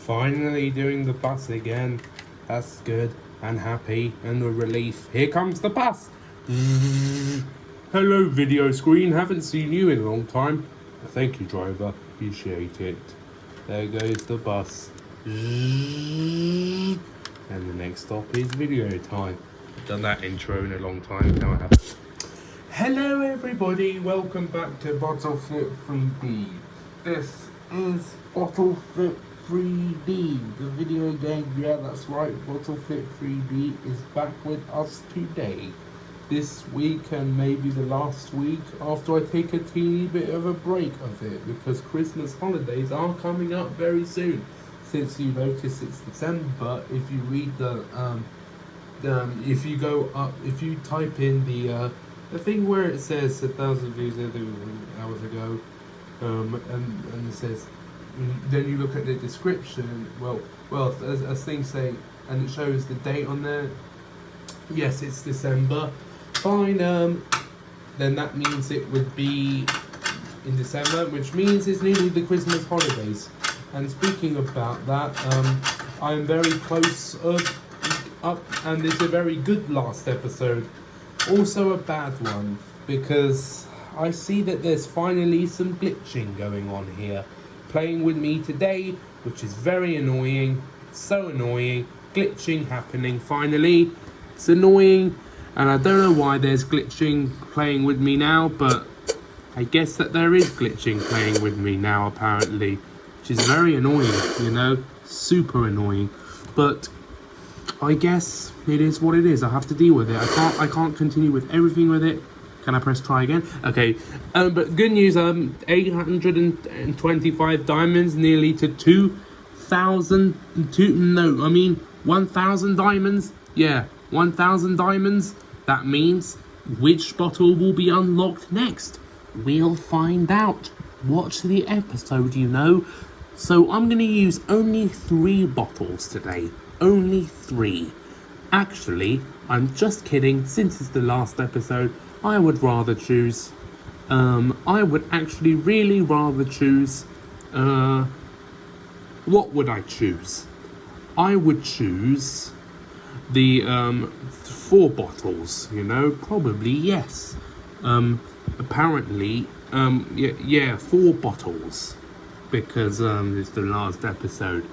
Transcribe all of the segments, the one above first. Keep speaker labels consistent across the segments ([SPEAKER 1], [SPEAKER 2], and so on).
[SPEAKER 1] Finally doing the bus again. That's good and happy and a relief. Here comes the bus. Hello, video screen. Haven't seen you in a long time. Thank you, driver. Appreciate it. There goes the bus. And the next stop is video time. I've done that intro in a long time. Now I have. Hello, everybody. Welcome back to Bottle Flip 3D. This is Bottle Flip 3D, the video game. Yeah, that's right. Bottle Flip 3D is back with us today. This week and maybe the last week after I take a teeny bit of a break of it, because Christmas holidays are coming up very soon. Since you notice it's December, if you read if you go up, if you type in the thing where it says 1,000 views hours ago, and it says, then you look at the description. Well, as things say, and it shows the date on there. Yes, it's December. Fine. Then that means it would be in December, which means it's nearly the Christmas holidays. And speaking about that, I am very close up, and it's a very good last episode. Also a bad one, because I see that there's finally some glitching going on here. Playing with me today, which is very annoying. So annoying. Glitching happening finally. It's annoying, and I don't know why there's glitching playing with me now, but I guess that there is glitching playing with me now apparently, which is very annoying, you know, super annoying. But I guess it is what it is. I have to deal with it. I can't continue with everything with it. Can I press try again? Okay. But good news. 825 diamonds, nearly to 2,000. 1,000 diamonds. Yeah, 1,000 diamonds. That means which bottle will be unlocked next? We'll find out. Watch the episode, you know. So I'm going to use only 3 bottles today. Only 3. Actually, I'm just kidding. Since it's the last episode, I would rather choose. I would actually really rather choose. What would I choose? I would choose the 4 bottles. You know, probably yes. Apparently, 4 bottles, because it's the last episode.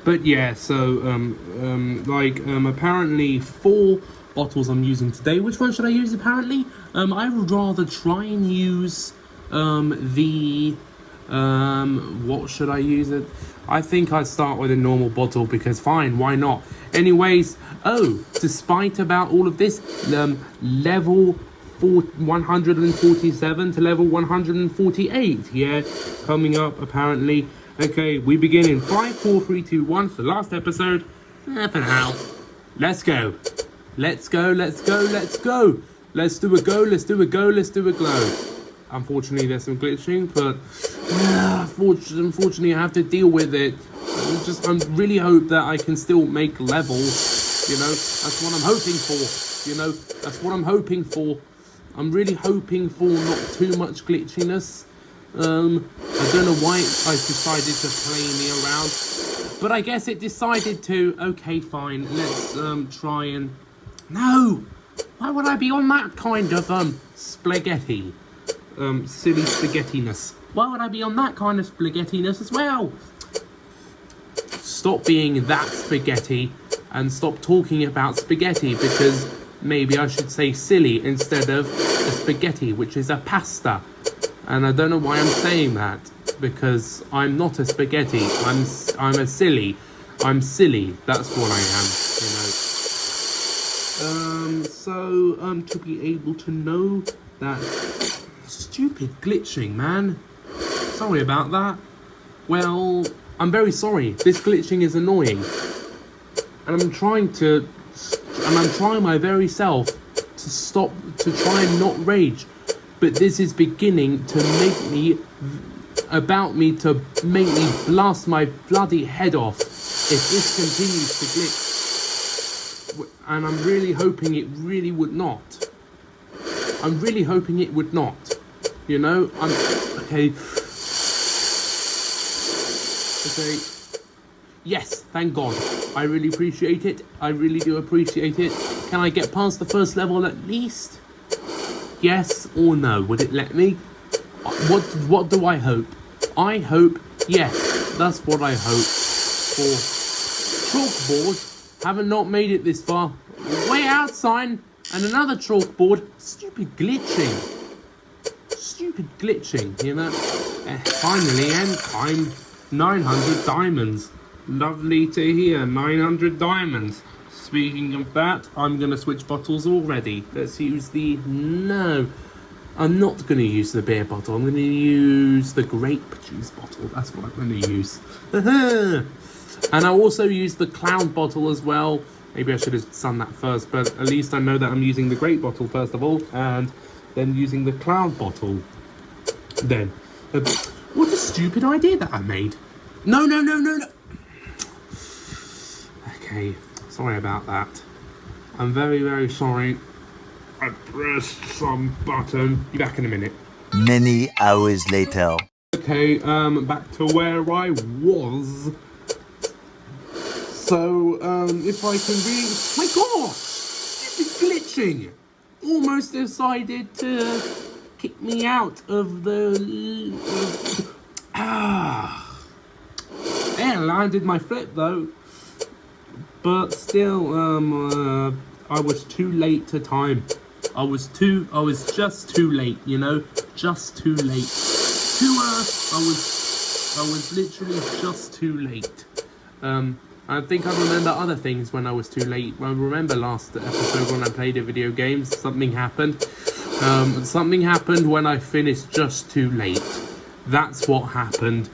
[SPEAKER 1] But yeah, so apparently 4 bottles I'm using today. Which one should I use apparently? I would rather try and use what should I use it? I think I'd start with a normal bottle, because fine, why not? Anyways, despite about all of this, level 147 to level 148, yeah, coming up apparently. Okay, we begin in 5, 4, 3, 2, 1 for the last episode. For now, let's go. Let's go. Let's do a go. Unfortunately, there's some glitching, but unfortunately, I have to deal with it. I really hope that I can still make levels. You know, that's what I'm hoping for. I'm really hoping for not too much glitchiness. I don't know why I decided to play me around, but I guess it decided to. Okay, fine. Let's try and. No, why would I be on that kind of spaghetti? Silly spaghettiness. Why would I be on that kind of spaghettiness as well? Stop being that spaghetti and stop talking about spaghetti, because maybe I should say silly instead of a spaghetti, which is a pasta. And I don't know why I'm saying that, because I'm not a spaghetti. I'm a silly. I'm silly. That's what I am, you know. To be able to know that stupid glitching, man. Sorry about that. Well, I'm very sorry. This glitching is annoying, and I'm trying my very self to stop, to try and not rage. But this is beginning to make me blast my bloody head off if this continues to glitch. And I'm really hoping it really would not. You know, okay. Okay. Yes, thank God. I really appreciate it. I really do appreciate it. Can I get past the first level at least? Yes or no? Would it let me? What do I hope? I hope yes. That's what I hope for. Chalkboard. Haven't not made it this far. Way out sign and another chalkboard. Stupid glitching. Stupid glitching, you know. Finally, end time. 900 diamonds. Lovely to hear. 900 diamonds. Speaking of that, I'm going to switch bottles already. Let's use the... No. I'm not going to use the beer bottle. I'm going to use the grape juice bottle. That's what I'm going to use. And I'll also use the cloud bottle as well. Maybe I should have done that first, but at least I know that I'm using the grape bottle first of all, and then using the cloud bottle. Then. What a stupid idea that I made. No. Okay, sorry about that. I'm very, very sorry. I pressed some button. Be back in a minute.
[SPEAKER 2] Many hours later.
[SPEAKER 1] Okay, back to where I was. So, if I can really... My gosh! Stupid glitching! Almost decided to kick me out of the... There, landed my flip though. But still, I was too late to time. I was just too late, you know? Just too late. I was literally just too late. I think I remember other things when I was too late. I remember last episode when I played a video game, something happened. Something happened when I finished just too late. That's what happened.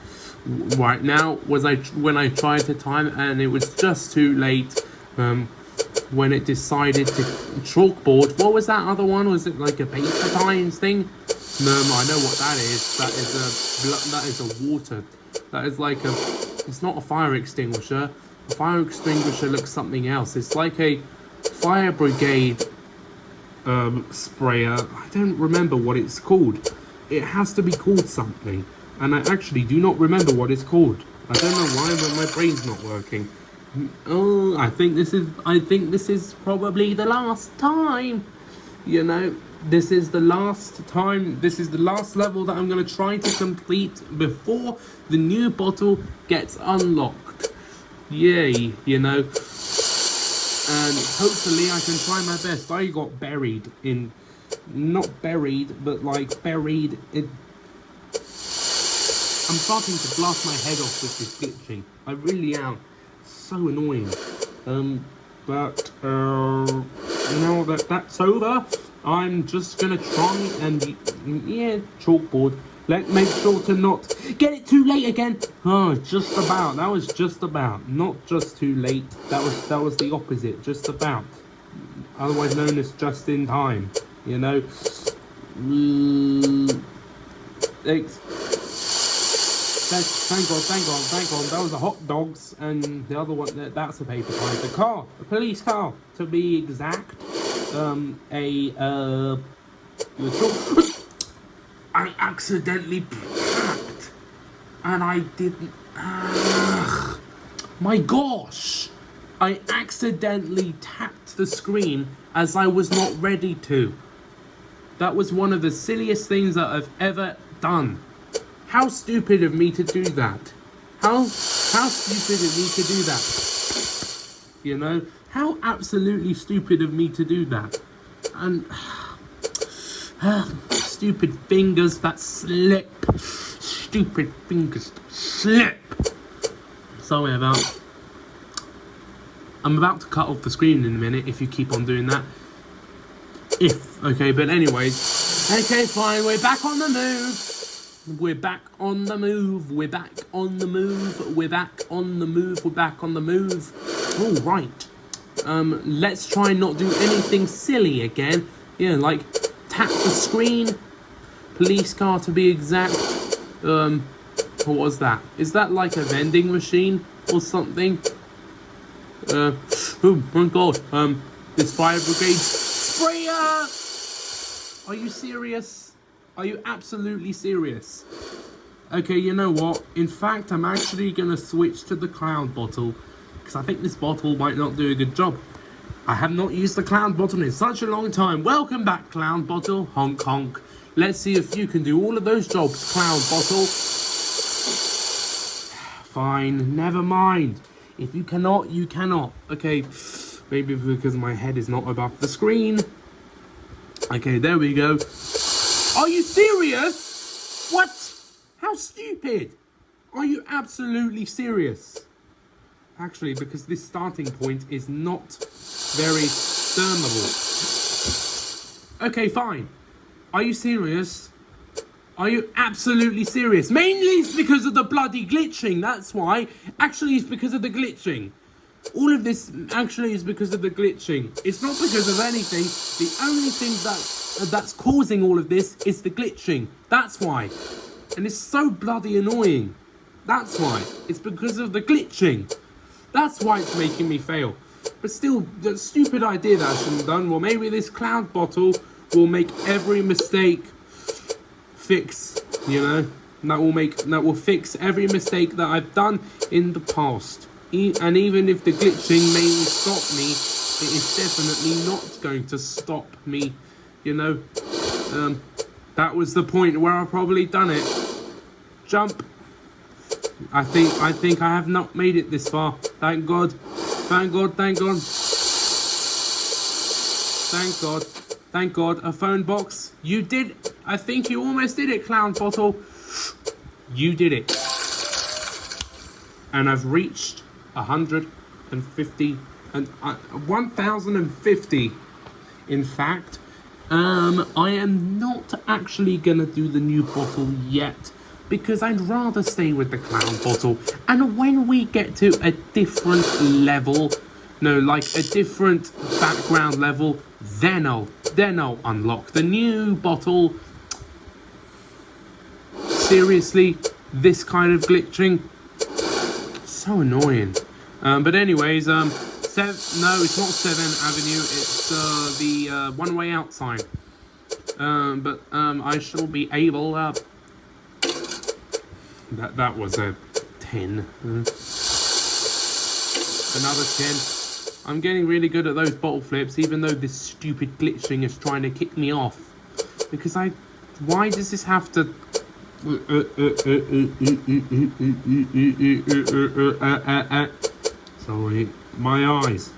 [SPEAKER 1] Right now was when I tried to time and it was just too late. When it decided to chalkboard. What was that other one? Was it like a paper times thing? No, I know what that is. That is a water. That is like a... It's not a fire extinguisher. A fire extinguisher looks something else. It's like a fire brigade sprayer. I don't remember what it's called. It has to be called something. And I actually do not remember what it's called. I don't know why, but my brain's not working. Oh, I think this is probably the last time. You know, this is the last time. This is the last level that I'm going to try to complete before the new bottle gets unlocked. Yay, you know. And hopefully I can try my best. I got buried in... Not buried, but like buried in... I'm starting to blast my head off with this glitching. I really am. So annoying. But now that that's over, I'm just gonna try and chalkboard. Make sure to not get it too late again. Oh, just about. That was just about. Not just too late. That was the opposite. Just about. Otherwise known as just in time. You know. Thank God. That was the hot dogs, and the other one, that's a paper tiger. The car, a police car, to be exact. I accidentally tapped, and I didn't. My gosh! I accidentally tapped the screen as I was not ready to. That was one of the silliest things that I've ever done. How stupid of me to do that. How stupid of me to do that. You know? How absolutely stupid of me to do that. And... stupid fingers that slip. Stupid fingers that slip. Sorry about... I'm about to cut off the screen in a minute if you keep on doing that. Okay, but anyways. Okay, fine, we're back on the move. We're back on the move. We're back on the move. We're back on the move. We're back on the move. All right. Let's try and not do anything silly again. Yeah, like tap the screen. Police car to be exact. What was that? Is that like a vending machine or something? Oh my God. This fire brigade sprayer. Are you serious? Are you absolutely serious? Okay, you know what? In fact, I'm actually going to switch to the cloud bottle, because I think this bottle might not do a good job. I have not used the cloud bottle in such a long time. Welcome back, cloud bottle. Honk, honk. Let's see if you can do all of those jobs, cloud bottle. Fine, never mind. If you cannot, you cannot. Okay, maybe because my head is not above the screen. Okay, there we go. Are you serious? What? How stupid. Are you absolutely serious? Actually, because this starting point is not very thermable. Okay, fine. Are you serious? Are you absolutely serious? Mainly it's because of the bloody glitching, that's why. Actually, it's because of the glitching. All of this actually is because of the glitching. It's not because of anything. The only thing that's causing all of this is the glitching. That's why. And it's so bloody annoying. That's why. It's because of the glitching. That's why it's making me fail. But still, the stupid idea that I shouldn't have done. Well, maybe this cloud bottle will make every mistake fix, you know. That will fix every mistake that I've done in the past. And even if the glitching may stop me, it is definitely not going to stop me, you know. That was the point where I've probably done it. Jump. I think I have not made it this far. Thank God. Thank God, thank God. Thank God. Thank God. A phone box. You did. I think you almost did it, clown bottle. You did it. And I've reached 150 and 1050. In fact, I am not actually gonna do the new bottle yet, because I'd rather stay with the clown bottle. And when we get to a different level, like a different background level, then I'll unlock the new bottle. Seriously, this kind of glitching, so annoying. But anyways, no, it's not 7th Avenue. It's the one-way out sign. But I shall be able. That was a 10. Another 10. I'm getting really good at those bottle flips, even though this stupid glitching is trying to kick me off. Because why does this have to? Sorry, my eyes.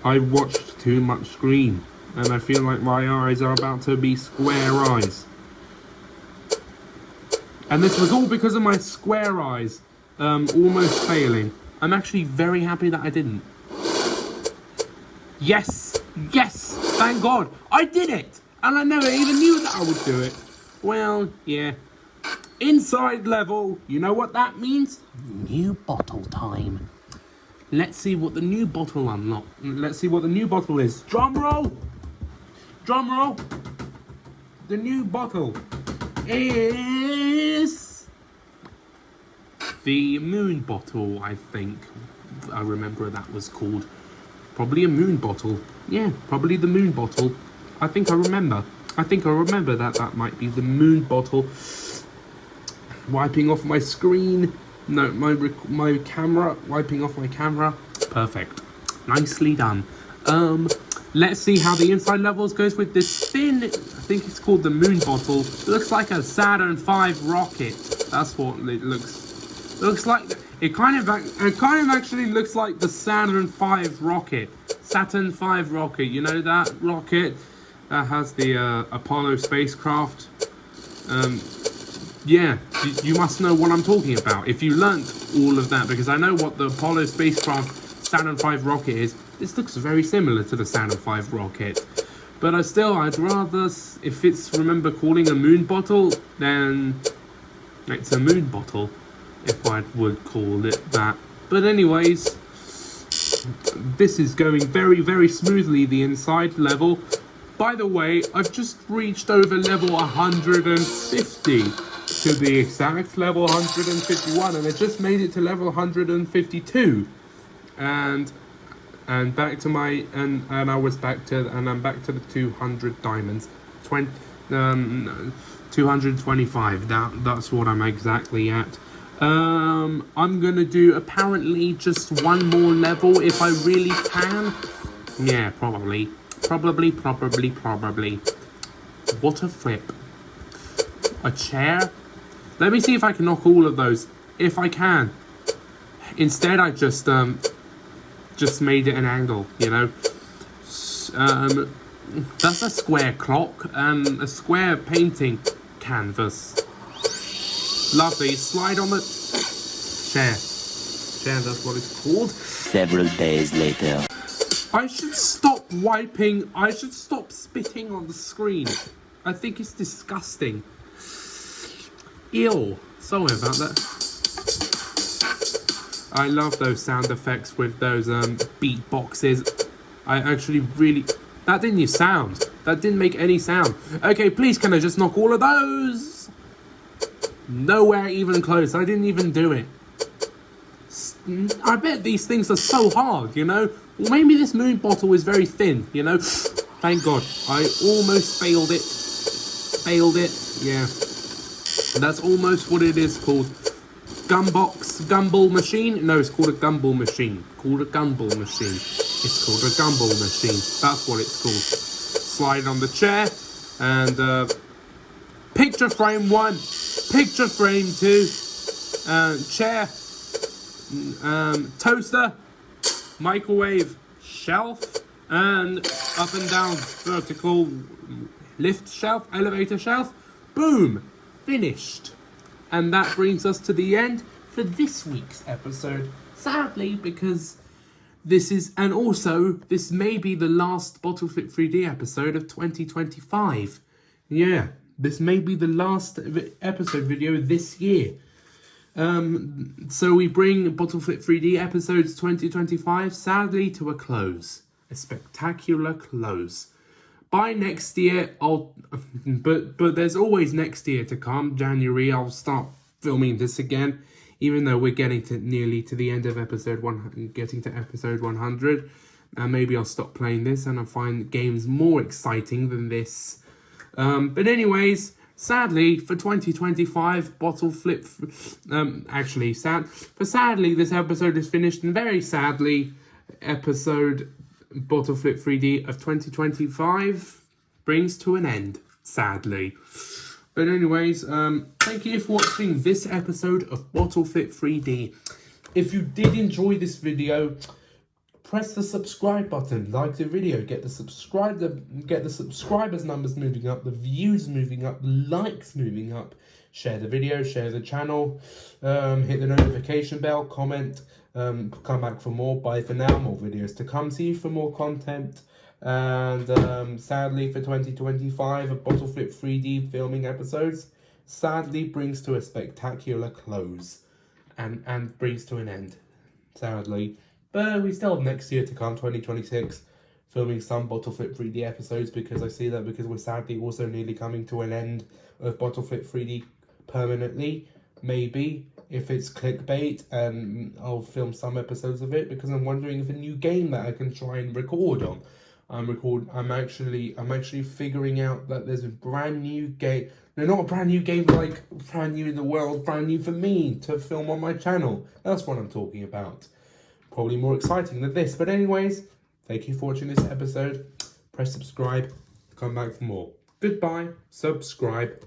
[SPEAKER 1] I watched too much screen, and I feel like my eyes are about to be square eyes. And this was all because of my square eyes almost failing. I'm actually very happy that I didn't. Yes, thank God, I did it, and I never even knew that I would do it. Well, yeah. Inside level, you know what that means? New bottle time. Let's see what the new bottle unlocked. Let's see what the new bottle is. Drum roll. Drum roll. The new bottle is the moon bottle, I think. I remember that was called. Probably a moon bottle. Yeah, probably the moon bottle. I think I remember that might be the moon bottle. Wiping off my screen. No, my camera. Wiping off my camera. Perfect. Nicely done. Let's see how the inside levels goes with this thin. I think it's called the moon bottle. It looks like a Saturn V rocket. That's what it looks. Looks like. It kind of actually looks like the Saturn V rocket. Saturn V rocket. You know that rocket that has the Apollo spacecraft. Yeah, you must know what I'm talking about. If you learnt all of that, because I know what the Apollo spacecraft Saturn V rocket is. This looks very similar to the Saturn V rocket. But I'd rather, if it's, remember calling a moon bottle, then it's a moon bottle, if I would call it that. But anyways, this is going very, very smoothly, the inside level. By the way, I've just reached over level 150. To be exact, level 151, and I just made it to level 152, and back to my and I'm back to the 200 diamonds, 200 225. That's what I'm exactly at. I'm gonna do apparently just one more level if I really can. Yeah, probably. What a flip. A chair. Let me see if I can knock all of those. If I can. Instead, I just made it an angle, you know. That's a square clock and a square painting canvas. Lovely. Slide on the chair. Chair, that's what it's called.
[SPEAKER 2] Several days later.
[SPEAKER 1] I should stop wiping. I should stop spitting on the screen. I think it's disgusting. Ew. Sorry about that. I love those sound effects with those beat boxes. I actually really... That didn't use sound. That didn't make any sound. Okay, please can I just knock all of those? Nowhere even close. I didn't even do it. I bet these things are so hard, you know? Or maybe this moon bottle is very thin, you know? Thank God. I almost failed it. Failed it. Yeah. That's almost what it is called. Gumball machine? No, it's called a gumball machine. Called a gumball machine. It's called a gumball machine. That's what it's called. Slide on the chair. And picture frame 1. Picture frame 2. Chair. Toaster. Microwave. Shelf. And up and down vertical lift shelf. Elevator shelf. Boom. Finished. And that brings us to the end for this week's episode. Sadly, because this may be the last Bottle Flip 3D episode of 2025. Yeah, this may be the last episode video this year. So we bring Bottle Flip 3D episodes 2025 sadly to a close. A spectacular close. By next year, but there's always next year to come. January, I'll start filming this again, even though we're getting nearly to the end of episode 100, getting to episode 100. And maybe I'll stop playing this and I'll find games more exciting than this. But anyways, sadly for 2025, Bottle Flip, sadly this episode is finished, and very sadly, episode Bottle Flip 3D of 2025 brings to an end, sadly. But anyways, thank you for watching this episode of Bottle Flip 3D. If you did enjoy this video, press the subscribe button, like the video, get the subscribers numbers moving up, the views moving up, likes moving up, share the video, share the channel, hit the notification bell, comment. Come back for more. Bye for now. More videos to come. See you for more content. And sadly for 2025, a Bottle Flip 3D filming episodes sadly brings to a spectacular close. And brings to an end. Sadly. But we still have next year to come, 2026, filming some Bottle Flip 3D episodes, because I see that because we're sadly also nearly coming to an end of Bottle Flip 3D permanently. Maybe. If it's clickbait, and I'll film some episodes of it, because I'm wondering if a new game that I can try and record on. I'm actually figuring out that there's a brand new game. No, not a brand new game like brand new in the world, brand new for me to film on my channel. That's what I'm talking about. Probably more exciting than this. But anyways, thank you for watching this episode. Press subscribe. Come back for more. Goodbye. Subscribe.